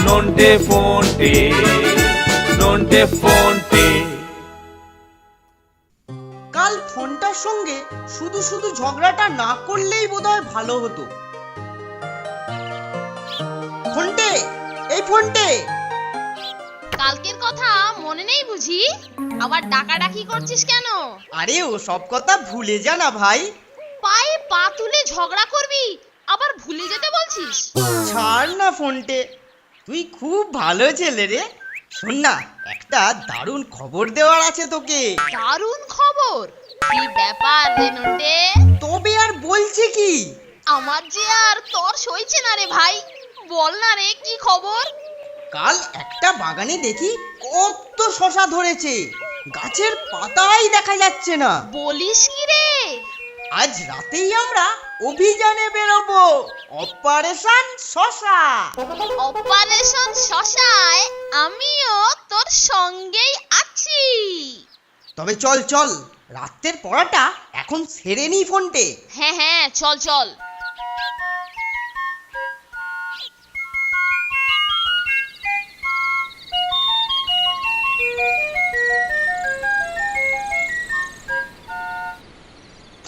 নন্টে ফন্টে, নন্টে ফন্টে। কাল ফোনটার সঙ্গে শুধু শুধু ঝগড়াটা না করলেই বোধহয় ভালো হতো। ফোনটে, এই ফোনটে, কালকের কথা মনে নেই বুঝি? আবার ডাকাডাকি করছিস কেন? আরে ও সব কথা ভুলে যা না ভাই। পায়ে পা তুলে ঝগড়া করবি আবার ভুলে যেতে বলছিস? ছাড় না ফোনটে, তুই খুব ভালো ছেলে রে। শোন না, একটা দারুণ খবর দেওয়ার আছে তোকে। দারুণ খবর? কি ব্যাপার রে নন্টে? তবে আর বলছি কি, আমার যে আর তোর সইছে না রে ভাই, বল না রে কি খবর? কাল একটা বাগানে দেখি কত শশা ধরেছে, গাছের পাতাই দেখা যাচ্ছে না। বলিস কি রে? আজ রাতেই আমরা অভিযানে বেরোবো, অপারেশন শশা। অপারেশন শশায় আমিও তোর সঙ্গেই আছি। তবে চল চল, রাতের পড়াটা এখন সেরে নি ফোনটে। হ্যাঁ হ্যাঁ, চল চল।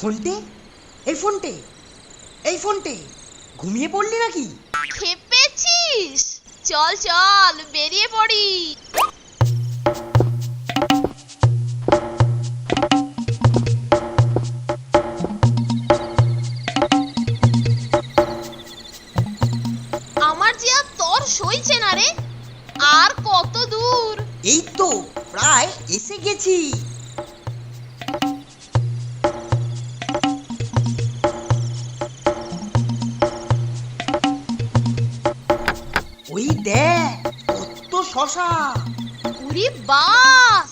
ফোনটে, এই ফোনটে, এই ফোনটে, ঘুমিয়ে পড়লি নাকি? খেপেছিস? চল চল বেরিয়ে পড়ি। আমার যে আর তোর সইছে না রে, আর কত দূর? এই তো প্রায় এসে গেছি। ওই দেখ কত শশা। ওরে বাস,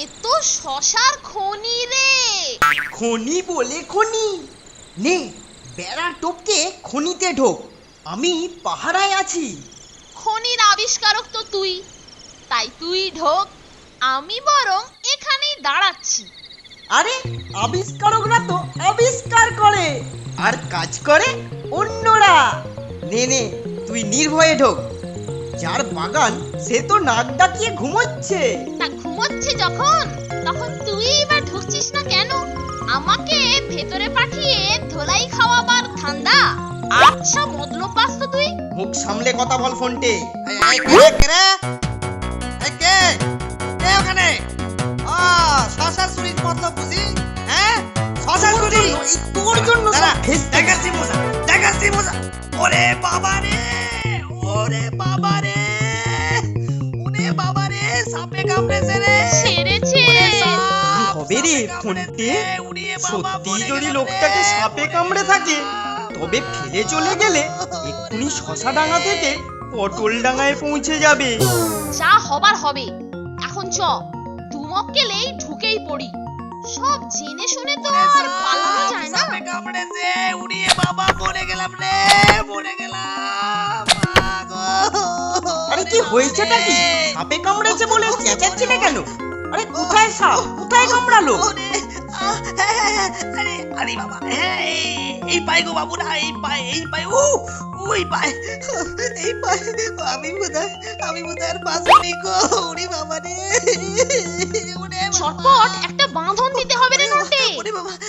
এ তো শশার খনি রে। খনি বলে খনি, নে বেড়া টোপকে খনিতে ঢোক, আমি পাহারায় আছি। খনির আবিষ্কারক তো তুই, তাই তুই ঢোক, আমি বরং এখানেই দাঁড়াচ্ছি। আরে আবিষ্কারকরা তো আবিষ্কার করে, আর কাজ করে অন্যরা। নে নে, তুই নির্ভয়ে ঢোক। যার বাগান সে তো নাক ডাকিয়ে ঘুমোচ্ছে। তা ঘুমোচ্ছে যখন, তখন তুই এবার ঢুকছিস না কেন? আমাকে ভেতরে পাঠিয়ে ধোলাই খাওয়াবার ধান্দা? আচ্ছা মতলব পাস তো তুই। মুখ সামলে কথা বল ফোনটে। ওখানে শশার চুরির মতলব বুঝি? হ্যাঁ, শশার চুরি তোর জন্য সব ভেস্তে দেখাচ্ছি মজা, দেখাচ্ছি মজা। ওরে বাবা রে, ওরে বাবা রে, ওরে বাবা রে, সাপে কামড়েছে রে। ছেড়েছে। হবে রে ফোনটে, সত্যি যদি লোকটাকে সাপে কামড়ে থাকে তবে ফেলে চলে গেলে এক্ষুনি শশা ডাঙা থেকে পটল ডাঙায় পৌঁছে যাবে। যা হবার হবে, এখন চ, দুমক গেলেই ঢুকেই পড়ি। সব জেনে শুনে তো আর পালানো যায় না। সাপে কামড়েছে, উড়িয়ে বাবা মরে গেলাম রে, মরে গেলাম। আরে কি হয়েছেটা কি? সাপে কামড়েছে বলে চেঁচাচ্ছিলে কেন? আরে কোথায় সাপ, কোথায় কামড়ালো? আরে আরে বাবা, হ্যাঁ এই পাই গো বাবু না, এই পাই, এই পাই, ওই পাই, এই পাই। আমি বোধহয় আর বাঁচিনি গো। উড়ি বাবা রে, চটপট একটা বাঁধন দিতে হবে রে নন্টে।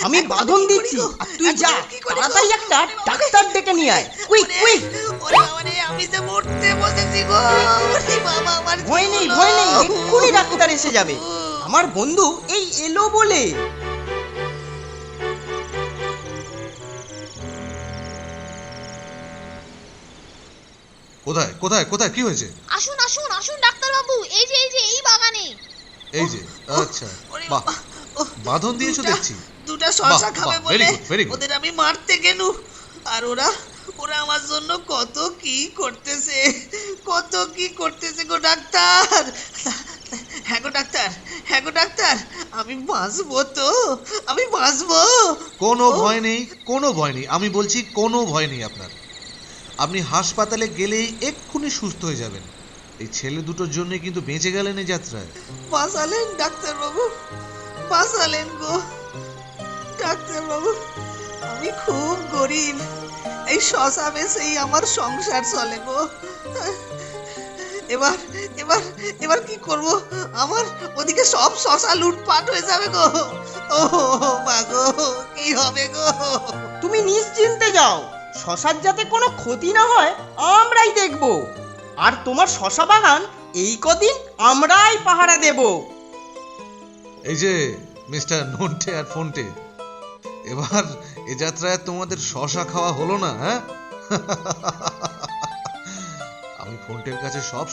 আমি বাঁধন দিচ্ছি, আর তুই যা তাড়াতাড়ি একটা ডাক্তার ডেকে নিয়ে আয়। Quick quick. ওরে বাবা রে, আমি যে মরতে বসেছি গো। ওরে বাবা, আমার ভয় নেই ভয় নেই, এক্ষুনি ডাক্তার এসে যাবে। আমার বন্ধু এই এলো বলে। কোথায় কোথায় কোথায় কি হয়েছে? আসুন আসুন আসুন ডাক্তার বাবু, এই যে এই বাগানে। এই যে, আচ্ছা, বাহ, বাঁধন দিয়েছো দেখছি। দুটা শশা বাহ, খাবে বাহ, very বলে good, very good. ওদের আমি মারতে গেলু, আর ওরা আমার জন্য কত কি করতেছে, কত কি করতেছে গো ডাক্তার। হ্যাঁ গো ডাক্তার, হ্যাঁ গো ডাক্তার, আমি বাঁচবো তো, আমি বাঁচবো। কোনো ভয় নেই, কোনো ভয় নেই, আমি বলছি কোনো ভয় নেই আপনার। আপনি হাসপাতালে গেলেই এক্ষুনি সুস্থ হয়ে যাবেন। এই ছেলে দুটোর জন্য কিন্তু বেঁচে গেলেন এই যাত্রায়। বাঁচালেন ডাক্তার বাবু, বাঁচালেন গো ডাক্তার বাবু। আমি খুব গরিব, এই শশা বেচেই আমার সংসার চলে গো। এবার এবার এবার কি করব? আমার ওদিকে সব শশা লুটপাট হয়ে যাবে গো। ও মা গো, কি হবে গো? তুমি নিশ্চিন্তে যাও, শশার যাতে কোনো ক্ষতি না হয় আমরাই দেখব। আর তোমার শশা বাগান এই কদিন আমরাই পাহারা দেব। এই যে মিস্টার নন্টে আর ফোনটে, এবার এ যাত্রায় তোমাদের শশা খাওয়া হলো না, হ্যাঁ? আমি ফোনটের কাছে সব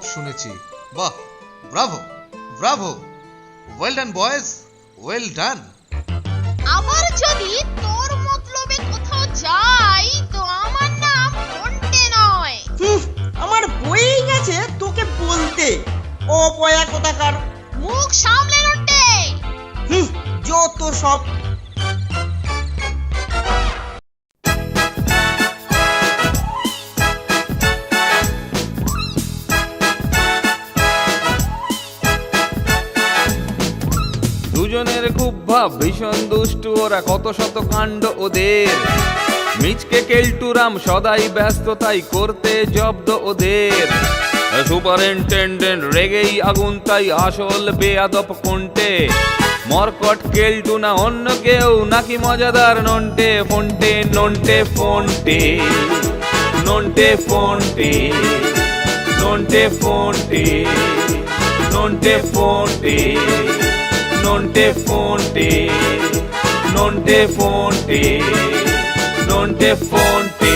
শুনেছি। বাহ, Bravo Bravo, well done boys, well done. আবার যদি তোর মতলবে কোথাও যাই তো আমার নাম ফন্টে নয়। আমার বইই গেছে তোকে বলতে, অপয়া কোথাকার। মুখ সামলে নন্টে। যত সব। দুজনের খুব ভাব, ভীষণ দুষ্টু ওরা, কত শত কাণ্ড ওদের। মিচকে কেলটুরাম সদাই ব্যস্ত, তাই করতে জব্দ ওদের। সুপারিনটেন্ডেন্ট রেগেই আগুন, তাই আসল বেয়াদব কোনটে। মরকট কেলটু না অন্য কেউ, নাকি মজাদার নন্টে ফোনটে। নন্টে ফোনটে, নন্টে ফোনটে, নন্টে ফোনটে, নন্টে ফোনটে, নন্টে ফোনটে, নন্টে ফোনটে, নন্টে ফোনটে।